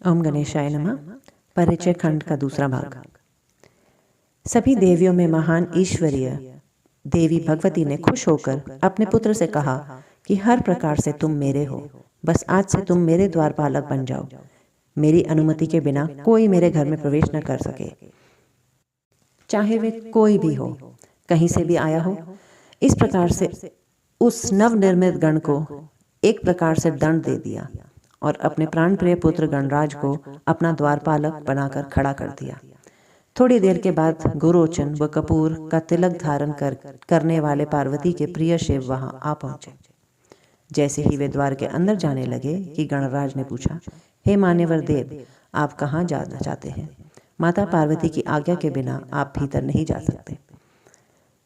ओम गणेशाय नमः। परिचय खंड का दूसरा भाग। सभी देवियों में महान ईश्वरीय देवी भगवती ने खुश होकर अपने पुत्र से कहा कि हर प्रकार से तुम मेरे हो, बस आज से तुम मेरे द्वारपालक बन जाओ। मेरी अनुमति के बिना कोई मेरे घर में प्रवेश न कर सके, चाहे वे कोई भी हो, कहीं से भी आया हो। इस प्रकार से उस नवनिर्मित गण को एक प्रकार से दंड दे दिया और अपने प्राण प्रिय पुत्र गणराज को अपना द्वारपालक बनाकर खड़ा कर दिया। थोड़ी देर के बाद गुरोचन व कपूर का तिलक धारण करने वाले पार्वती के प्रिय शिव वहां आ पहुंचे। जैसे ही वे द्वार के अंदर जाने लगे कि गणराज ने पूछा, हे मान्यवर देव, आप कहाँ जाना चाहते हैं? माता पार्वती की आज्ञा के बिना आप भीतर नहीं जा सकते।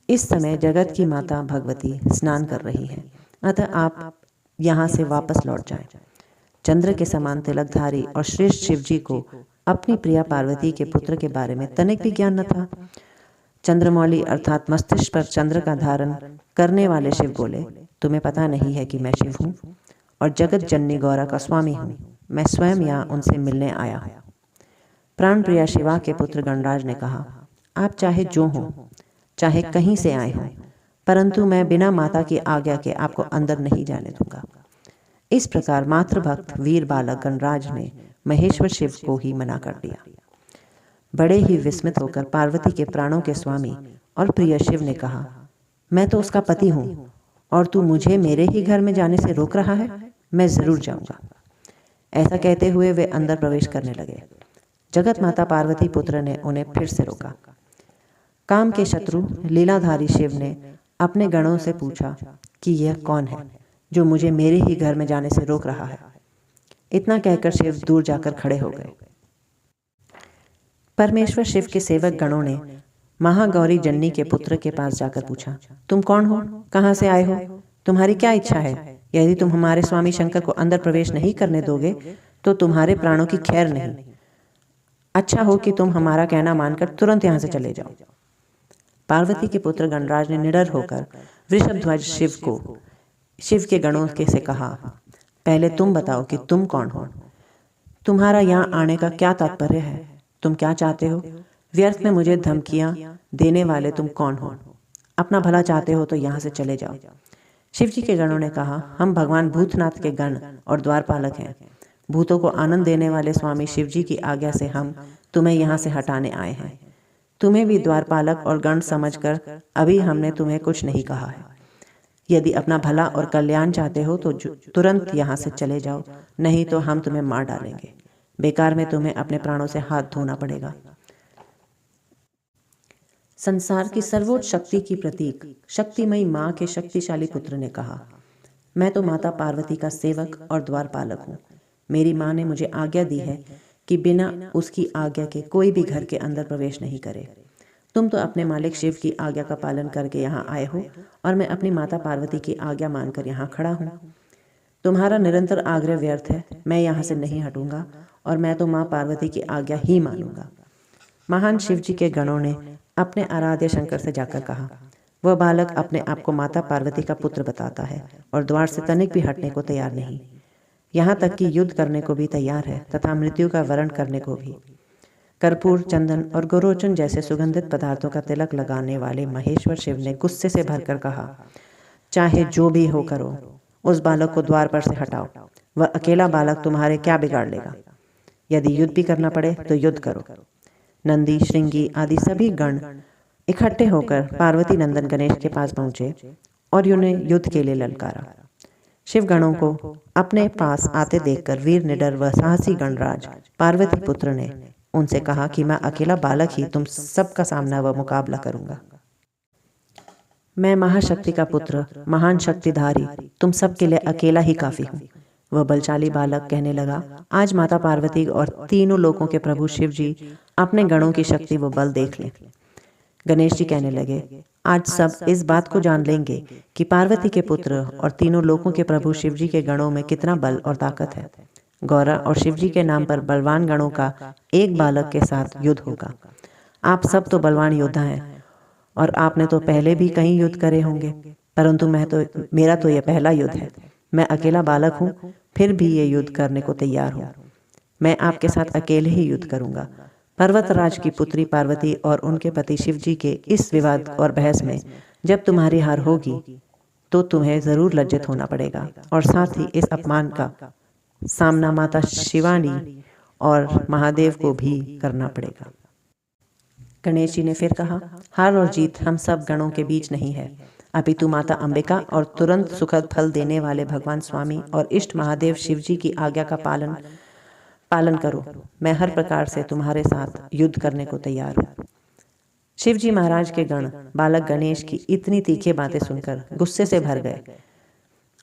इस समय जगत की माता भगवती स्नान कर रही हैं, अतः आप यहाँ से वापस लौट जाएं। चंद्र के समान तिलकधारी और श्रेष्ठ शिवजी को अपनी प्रिया पार्वती के पुत्र के बारे में तनिक भी ज्ञान न था। चंद्रमौली अर्थात मस्तिष्क पर चंद्र का धारण करने वाले शिव बोले, तुम्हें पता नहीं है कि मैं शिव हूँ और जगत जननी गौरा का स्वामी हूँ। मैं स्वयं यहाँ उनसे मिलने आया हूँ। प्राण प्रिया शिवा के पुत्र गणराज ने कहा, आप चाहे जो हो, चाहे कहीं से आए हों, परंतु मैं बिना माता की आज्ञा के आपको अंदर नहीं जाने दूंगा। इस प्रकार मातृभक्त वीर बालक गणराज ने महेश्वर शिव को ही मना कर दिया। बड़े ही विस्मित होकर पार्वती के प्राणों के स्वामी और प्रिय शिव ने कहा, मैं तो उसका पति हूँ और तू मुझे मेरे ही घर में जाने से रोक रहा है? मैं जरूर जाऊंगा। ऐसा कहते हुए वे अंदर प्रवेश करने लगे। जगत माता पार्वती पुत्र ने उन्हें फिर से रोका। काम के शत्रु लीलाधारी शिव ने अपने गणों से पूछा कि यह कौन है जो मुझे मेरे ही घर में जाने से रोक रहा है? इतना कहकर शिव दूर जाकर खड़े हो गए। परमेश्वर शिव के सेवक गणों ने महागौरी जननी के पुत्र के पास जाकर पूछा, तुम कौन हो? कहाँ से आए हो? तुम्हारी क्या इच्छा है? यदि तुम हमारे स्वामी शंकर को अंदर प्रवेश नहीं करने दोगे तो तुम्हारे प्राणों की खैर नहीं। अच्छा हो कि तुम हमारा कहना मानकर तुरंत यहाँ से चले जाओ। पार्वती के पुत्र गणराज ने निडर होकर वृषभध्वज शिव के गणों के से कहा, पहले तुम बताओ कि तुम कौन हो? तुम्हारा यहाँ आने का क्या तात्पर्य है? तुम क्या चाहते हो? व्यर्थ में मुझे धमकियां देने वाले तुम कौन हो? अपना भला चाहते हो तो यहाँ से चले जाओ। शिवजी के गणों ने कहा, हम भगवान भूतनाथ के गण और द्वारपालक हैं। भूतों को आनंद देने वाले स्वामी शिवजी की आज्ञा से हम तुम्हें यहाँ से हटाने आए हैं। तुम्हें भी द्वारपालक और गण समझकर अभी हमने तुम्हें कुछ नहीं कहा है। यदि अपना भला और कल्याण चाहते हो तो तुरंत यहाँ से चले जाओ, नहीं तो हम तुम्हें मार डालेंगे। बेकार में तुम्हें अपने प्राणों से हाथ धोना पड़ेगा। संसार की सर्वोच्च शक्ति की प्रतीक शक्तिमयी माँ के शक्तिशाली पुत्र ने कहा, मैं तो माता पार्वती का सेवक और द्वारपालक हूँ। मेरी माँ ने मुझे आज्ञा दी है कि बिना उसकी आज्ञा के कोई भी घर के अंदर प्रवेश नहीं करे। तुम तो अपने मालिक शिव की आज्ञा का पालन करके यहाँ आए हो और मैं अपनी माता पार्वती की आज्ञा मानकर यहाँ खड़ा हूँ। तुम्हारा निरंतर आग्रह व्यर्थ है। मैं यहाँ से नहीं हटूंगा और मैं तो माँ पार्वती की आज्ञा ही मानूंगा। महान शिव जी के गणों ने अपने आराध्य शंकर से जाकर कहा, वह बालक अपने आप को माता पार्वती का पुत्र बताता है और द्वार से तनिक भी हटने को तैयार नहीं, यहाँ तक कि युद्ध करने को भी तैयार है तथा मृत्यु का वरण करने को भी। कर्पूर, चंदन और गोरोचन जैसे सुगंधित पदार्थों का तिलक लगाने वाले महेश्वर शिव ने गुस्से से भरकर कहा, चाहे जो भी हो करो, उस बालक को द्वार पर से हटाओ। वह अकेला बालक तुम्हारे क्या बिगाड़ लेगा? यदि युद्ध भी करना पड़े तो युद्ध करो। नंदी, श्रृंगी आदि सभी गण इकट्ठे होकर पार्वती नंदन गणेश के पास पहुंचे और उन्हें युद्ध के लिए ललकारा। शिव गणों को अपने पास आते देखकर वीर निडर व साहसी गणराज पार्वती पुत्र ने उनसे कहा कि मैं अकेला बालक ही तुम सबका सामना व मुकाबला करूंगा। मैं महाशक्ति का पुत्र, महान शक्तिधारी, तुम सबके लिए अकेला ही काफी हूँ। वह बलशाली बालक कहने लगा, आज माता पार्वती और तीनों लोकों के प्रभु शिव जी अपने गणों की शक्ति व बल देख लें। गणेश जी कहने लगे, आज सब इस बात को जान लेंगे कि पार्वती के पुत्र और तीनों लोकों के प्रभु शिव जी के गणों में कितना बल और ताकत है। गौरा और शिवजी के नाम पर बलवान गणों का एक बालक के साथ युद्ध होगा। आप सब तो बलवान योद्धा हैं और आपने तो पहले भी कई युद्ध करे होंगे, परंतु मेरा तो यह पहला युद्ध है। मैं अकेला बालक हूँ, फिर भी ये युद्ध करने को तैयार हूँ। मैं आपके साथ अकेले ही युद्ध करूंगा। पर्वतराज की पुत्री पार्वती और उनके पति शिव जी के इस विवाद और बहस में जब तुम्हारी हार होगी तो तुम्हें जरूर लज्जित होना पड़ेगा और साथ ही इस अपमान का सामना माता शिवानी और महादेव को भी करना पड़ेगा। गणेश जी ने फिर कहा, हार और जीत हम सब गणों के बीच नहीं है, अपितु माता अंबिका और तुरंत सुखद फल देने वाले भगवान स्वामी और इष्ट महादेव शिव जी की आज्ञा का पालन करो। मैं हर प्रकार से तुम्हारे साथ युद्ध करने को तैयार हूँ। शिव जी महाराज के गण बालक गणेश की इतनी तीखी बातें सुनकर गुस्से से भर गए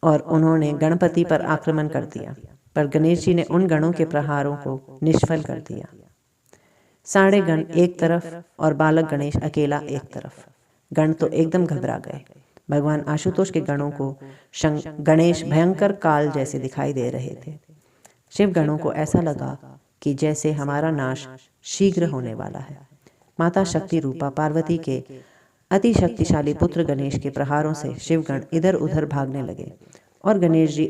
और उन्होंने गणपति पर आक्रमण कर दिया, पर गणेश जी ने उन गणों के प्रहारों को निष्फल कर दिया। साढ़े गण एक तरफ और बालक गणेश अकेला एक तरफ। गण तो एकदम घबरा गए। भगवान आशुतोष के गणों को गणेश भयंकर काल जैसे दिखाई दे रहे थे। शिव गणों को ऐसा लगा कि जैसे हमारा नाश शीघ्र होने वाला है। माता शक्ति रूपा पार्वती के अति शक्तिशाली पुत्र गणेश के प्रहारों से शिवगण इधर उधर भागने लगे और गणेश जी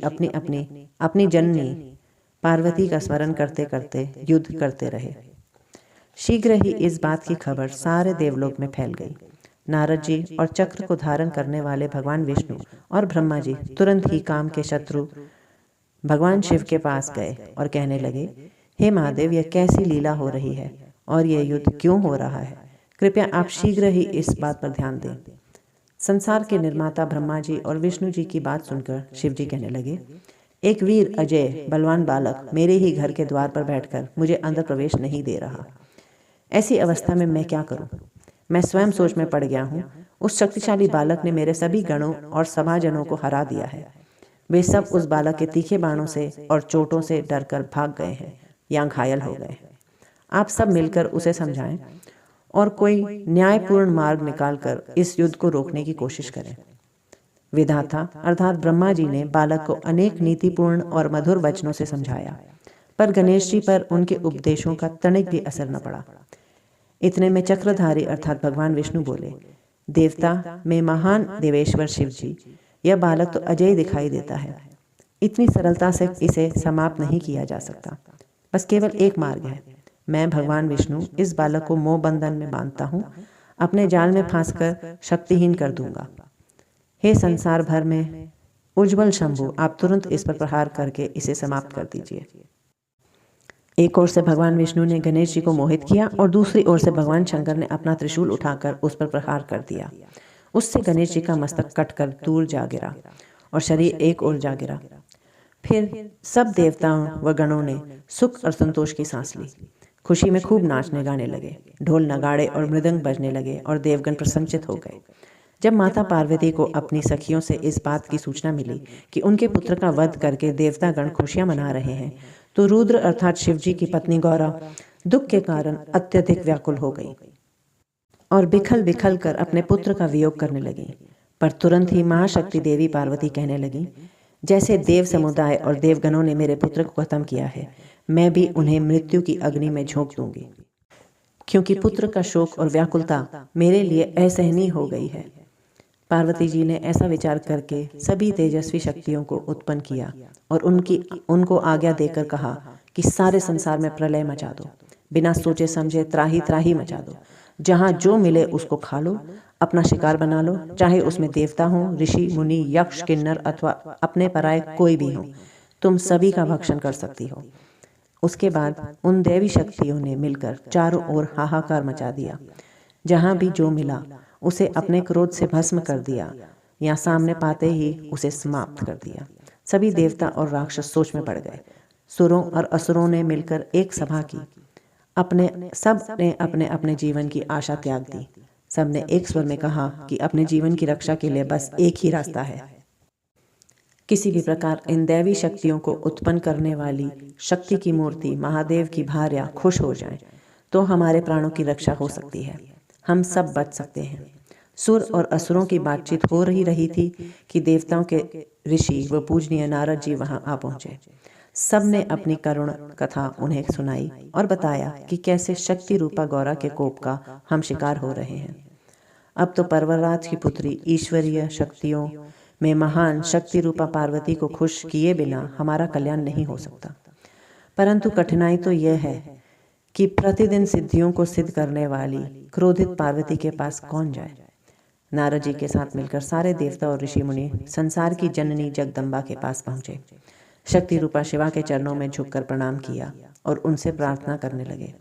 अपनी जननी पार्वती का स्मरण करते करते युद्ध करते रहे। शीघ्र ही इस बात की खबर सारे देवलोक में फैल गई। नारद जी और चक्र को धारण करने वाले भगवान विष्णु और ब्रह्मा जी तुरंत ही काम के शत्रु भगवान शिव के पास गए और कहने लगे, हे महादेव, यह कैसी लीला हो रही है और यह युद्ध क्यों हो रहा है? कृपया आप शीघ्र ही इस बात पर ध्यान दें। संसार के निर्माता ब्रह्मा जी और विष्णु जी की बात सुनकर शिव जी कहने लगे, एक वीर अजय बलवान बालक मेरे ही घर के द्वार पर बैठकर मुझे अंदर प्रवेश नहीं दे रहा। ऐसी अवस्था में मैं क्या करूं? मैं स्वयं सोच में पड़ गया हूं। उस शक्तिशाली बालक ने मेरे सभी गणों और सभाजनों को हरा दिया है। वे सब उस बालक के तीखे बाणों से और चोटों से डरकर भाग गए हैं या घायल हो गए हैं। आप सब मिलकर उसे समझाएं और कोई न्यायपूर्ण मार्ग निकालकर इस युद्ध को रोकने की कोशिश करें। विधाता अर्थात ब्रह्मा जी ने बालक को अनेक नीतिपूर्ण और मधुर वचनों से समझाया, पर गणेश जी पर उनके उपदेशों का तनिक भी असर न पड़ा। इतने में चक्रधारी अर्थात भगवान विष्णु बोले, देवता में महान देवेश्वर शिव जी, यह बालक तो अजय दिखाई देता है। इतनी सरलता से इसे समाप्त नहीं किया जा सकता। बस केवल एक मार्ग है। मैं भगवान विष्णु इस बालक को मोह बंधन में बांधता हूँ, अपने जाल में फांसकर शक्तिहीन कर दूंगा। हे संसार भर में उज्ज्वल शंभु, आप तुरंत इस पर प्रहार करके इसे समाप्त कर दीजिए। एक ओर से भगवान विष्णु ने गणेश जी को मोहित किया और दूसरी ओर से भगवान शंकर ने अपना त्रिशूल उठाकर उस पर प्रहार कर दिया। उससे गणेश जी का मस्तक कटकर दूर जा गिरा और शरीर एक ओर जा गिरा। फिर सब देवताओं व गणों ने सुख और संतोष की सांस ली। खुशी में खूब नाचने गाने लगे, ढोल नगाड़े और मृदंग बजने लगे और देवगण प्रसन्नचित हो गए। जब माता पार्वती को अपनी सखियों से इस बात की सूचना मिली कि उनके पुत्र का वध करके देवतागण खुशियां मना रहे हैं, तो रुद्र अर्थात शिव जी की पत्नी गौरा दुख के कारण अत्यधिक व्याकुल हो गई और बिखल बिखल कर अपने पुत्र का वियोग करने लगी। पर तुरंत ही महाशक्ति देवी पार्वती कहने लगी, जैसे देव समुदाय और देवगणों ने मेरे पुत्र को खत्म किया है, मैं भी उन्हें मृत्यु की अग्नि में झोंक दूंगी, क्योंकि पुत्र का शोक और व्याकुलता मेरे लिए असहनीय हो गई है। पार्वती जी ने ऐसा विचार करके सभी तेजस्वी शक्तियों को उत्पन्न किया और उनको आज्ञा देकर कहा कि सारे संसार में प्रलय मचा दो, बिना सोचे समझे त्राही त्राही मचा दो। जहाँ जो मिले उसको खा लो, अपना शिकार बना लो, चाहे उसमें देवता हो, ऋषि मुनि, यक्ष, किन्नर अथवा अपने पराये कोई भी हो, तुम सभी का भक्षण कर सकती हो। उसके बाद उन देवी शक्तियों ने मिलकर चारों ओर हाहाकार मचा दिया। जहाँ भी जो मिला उसे अपने क्रोध से भस्म कर दिया या सामने पाते ही उसे समाप्त कर दिया। सभी देवता और राक्षस सोच में पड़ गए। सुरों और असुरों ने मिलकर एक सभा की। सब ने अपने अपने जीवन की आशा त्याग दी। सब ने एक स्वर में कहा कि अपने जीवन की रक्षा के लिए बस एक ही रास्ता है। किसी भी प्रकार इन दैवी शक्तियों को उत्पन्न करने वाली शक्ति की मूर्ति महादेव की भार्या खुश हो जाए तो हमारे प्राणों की रक्षा हो सकती है, हम सब बच सकते हैं। सुर और असुरों की बातचीत हो रही थी कि देवताओं के ऋषि व पूजनीय नारद जी वहां आ पहुंचे। सब ने अपनी करुण कथा उन्हें सुनाई और बताया कि कैसे शक्ति रूपा गौरा के कोप का हम शिकार हो रहे हैं। अब तो पर्वतराज की पुत्री ईश्वरीय शक्तियों में महान शक्ति रूपा पार्वती को खुश किए बिना हमारा कल्याण नहीं हो सकता। परंतु कठिनाई तो यह है कि प्रतिदिन सिद्धियों को सिद्ध करने वाली क्रोधित पार्वती के पास कौन जाए। नारद जी के साथ मिलकर सारे देवता और ऋषि मुनि संसार की जननी जगदम्बा के पास पहुंचे। शक्ति रूपा शिवा के चरणों में झुककर प्रणाम किया और उनसे प्रार्थना करने लगे,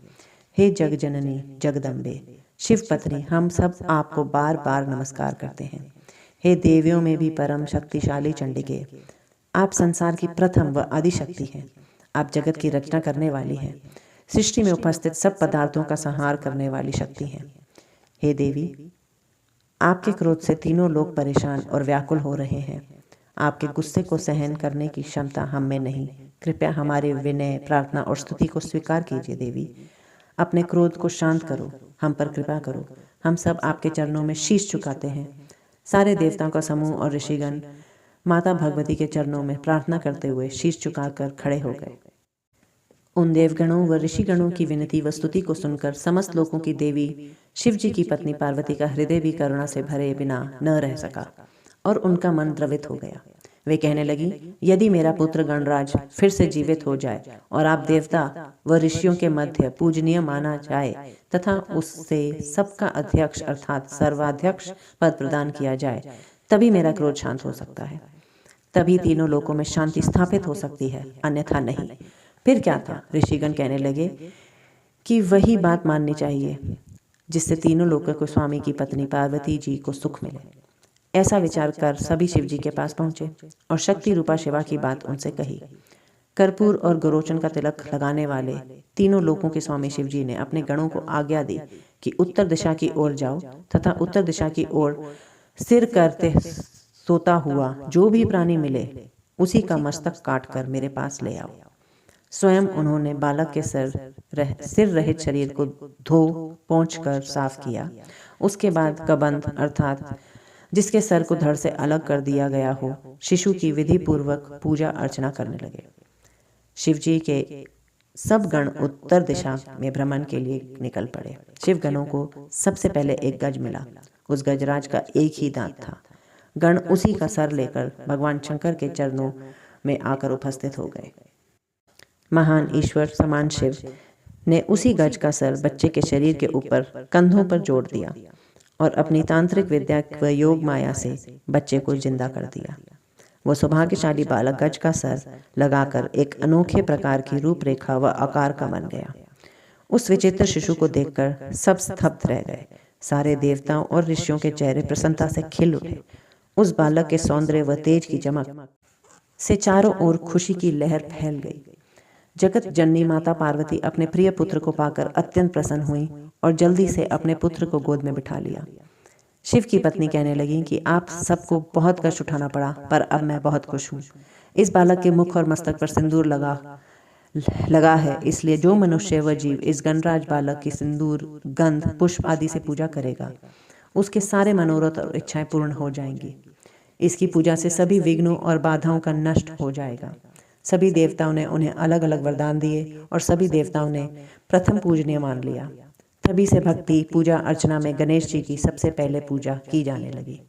हे जग जननी जगदम्बे, शिव पत्नी, हम सब आपको बार बार नमस्कार करते हैं। हे देवियों में भी परम शक्तिशाली चंडिके, आप संसार की प्रथम व आदि शक्ति हैं। आप जगत की रचना करने वाली हैं, सृष्टि में उपस्थित सब पदार्थों का संहार करने वाली शक्ति हैं। हे देवी, आपके क्रोध से तीनों लोग परेशान और व्याकुल हो रहे हैं। आपके गुस्से को सहन करने की क्षमता हम में नहीं। कृपया हमारे विनय, प्रार्थना और स्तुति को स्वीकार कीजिए। देवी, अपने क्रोध को शांत करो, हम पर कृपा करो। हम सब आपके चरणों में शीश झुकाते हैं। सारे देवताओं का समूह और ऋषिगण माता भगवती के चरणों में प्रार्थना करते हुए शीश झुकाकर खड़े हो गए। उन देवगणों व ऋषिगणों की विनती व स्तुति को सुनकर समस्त लोगों की देवी शिव जी की पत्नी पार्वती का हृदय भी करुणा से भरे बिना न रह सका और उनका मन द्रवित हो गया। वे कहने लगी, यदि मेरा पुत्र गणराज फिर से जीवित हो जाए और आप देवता व ऋषियों के मध्य पूजनीय माना जाए तथा उससे सबका अध्यक्ष अर्थात सर्वाध्यक्ष पद प्रदान किया जाए, तभी मेरा क्रोध शांत हो सकता है। तभी तीनों लोकों में शांति स्थापित हो सकती है, अन्यथा नहीं। फिर क्या था? ऋषिगण कहने लगे कि वही बात माननी चाहिए जिससे तीनों लोकों को स्वामी की पत्नी पार्वती जी को सुख मिले। ऐसा विचार कर सभी शिव जी के पास पहुंचे और शक्ति रूपा शिवा की बात उनसे कही। कर्पूर और गोरोचन का तिलक लगाने वाले तीनों लोकों के स्वामी शिव जी ने अपने गणों को आज्ञा दी कि उत्तर दिशा की ओर जाओ तथा उत्तर दिशा की ओर सिर करते सोता हुआ जो भी प्राणी मिले उसी का मस्तक काटकर मेरे पास ले आओ। स्वयं उन्होंने बालक के सिर रहित शरीर को धो पोंछ कर साफ किया। उसके बाद कबंध अर्थात जिसके सर को धड़ से अलग कर दिया गया हो, शिशु की विधि पूर्वक पूजा अर्चना करने लगे। शिव जी के सब गण उत्तर दिशा में भ्रमण के लिए निकल पड़े। शिव गणों को सबसे पहले एक गज मिला। उस गजराज का एक ही दांत था। गण उसी का सर लेकर भगवान शंकर के चरणों में आकर उपस्थित हो गए। महान ईश्वर समान शिव ने उसी गज का सर बच्चे के शरीर के ऊपर कंधों पर जोड़ दिया और अपनी तांत्रिक विद्या व योग माया से बच्चे को जिंदा कर दिया। वह सौभाग्यशाली बालक गज का सर लगाकर एक अनोखे प्रकार की रूपरेखा व आकार का बन गया। उस विचित्र शिशु को देखकर सब स्तब्ध रह गए। सारे देवताओं और ऋषियों के चेहरे प्रसन्नता से खिल उठे। उस बालक के सौंदर्य व तेज की चमक से चारों ओर खुशी की लहर फैल गई। जगत जननी माता पार्वती अपने प्रिय पुत्र को पाकर अत्यंत प्रसन्न हुई और जल्दी से अपने पुत्र को गोद में बिठा लिया। शिव की पत्नी कहने लगी कि आप सबको बहुत कष्ट उठाना पड़ा, पर अब मैं बहुत खुश हूँ। इस बालक के मुख और मस्तक पर सिंदूर लगा है, इसलिए जो मनुष्य व जीव इस गणराज बालक की सिंदूर, गंध, पुष्प आदि से पूजा करेगा, उसके सारे मनोरथ और इच्छाएं पूर्ण हो जाएंगी। इसकी पूजा से सभी विघ्नों और बाधाओं का नष्ट हो जाएगा। सभी देवताओं ने उन्हें अलग अलग वरदान दिए और सभी देवताओं ने प्रथम पूजनीय मान लिया। तभी से भक्ति पूजा अर्चना में गणेश जी की सबसे पहले पूजा की जाने लगी।